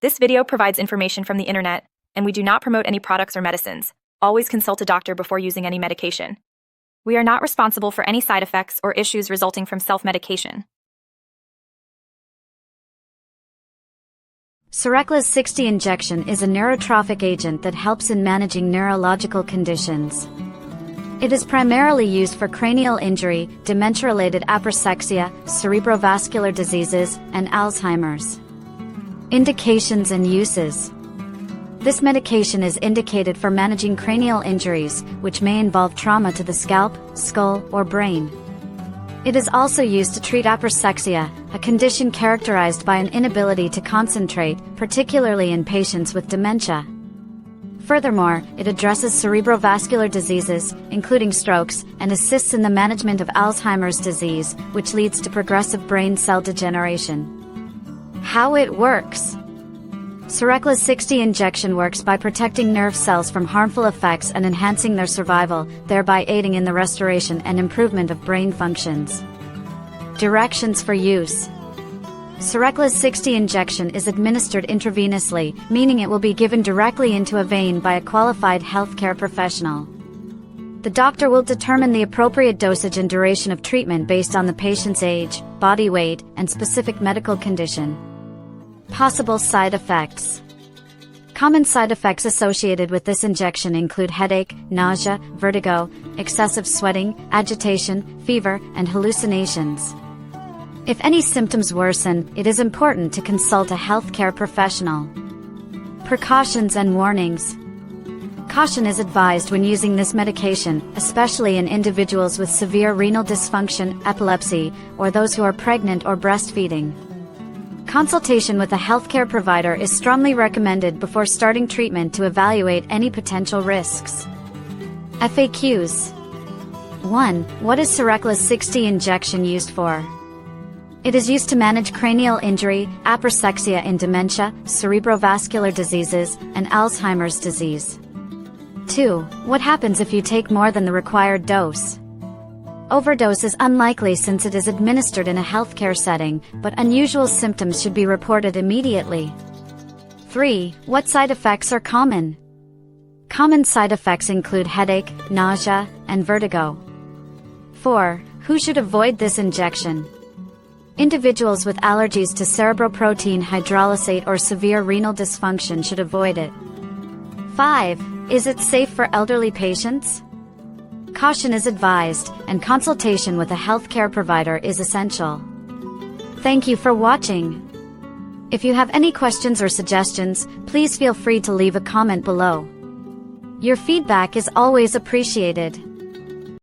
This video provides information from the internet, and we do not promote any products or medicines. Always consult a doctor before using any medication. We are not responsible for any side effects or issues resulting from self-medication. Cereklas 60 injection is a neurotrophic agent that helps in managing neurological conditions. It is primarily used for cranial injury, dementia-related aprosexia, cerebrovascular diseases, and Alzheimer's. Indications and uses. This medication is indicated for managing cranial injuries, which may involve trauma to the scalp, skull, or brain. It is also used to treat aprosexia, a condition characterized by an inability to concentrate, particularly in patients with dementia. Furthermore, it addresses cerebrovascular diseases, including strokes, and assists in the management of Alzheimer's disease, which leads to progressive brain cell degeneration. How it works. Cereklas 60 injection works by protecting nerve cells from harmful effects and enhancing their survival, thereby aiding in the restoration and improvement of brain functions. Directions for use. Cereklas 60 injection is administered intravenously, meaning it will be given directly into a vein by a qualified healthcare professional. The doctor will determine the appropriate dosage and duration of treatment based on the patient's age, body weight, and specific medical condition. Possible side effects. Common side effects associated with this injection include headache, nausea, vertigo, excessive sweating, agitation, fever, and hallucinations. If any symptoms worsen, it is important to consult a healthcare professional. Precautions and warnings. Caution is advised when using this medication, especially in individuals with severe renal dysfunction, epilepsy, or those who are pregnant or breastfeeding. Consultation with a healthcare provider is strongly recommended before starting treatment to evaluate any potential risks. FAQs. 1. What is Cereklas 60 injection used for? It is used to manage cranial injury, aprosexia in dementia, cerebrovascular diseases, and Alzheimer's disease. 2. What happens if you take more than the required dose? Overdose is unlikely since it is administered in a healthcare setting, but unusual symptoms should be reported immediately. 3. What side effects are common? Common side effects include headache, nausea, and vertigo. 4. Who should avoid this injection? Individuals with allergies to cerebroprotein, hydrolysate, or severe renal dysfunction should avoid it. 5. Is it safe for elderly patients? Caution is advised, and consultation with a healthcare provider is essential. Thank you for watching. If you have any questions or suggestions, please feel free to leave a comment below. Your feedback is always appreciated.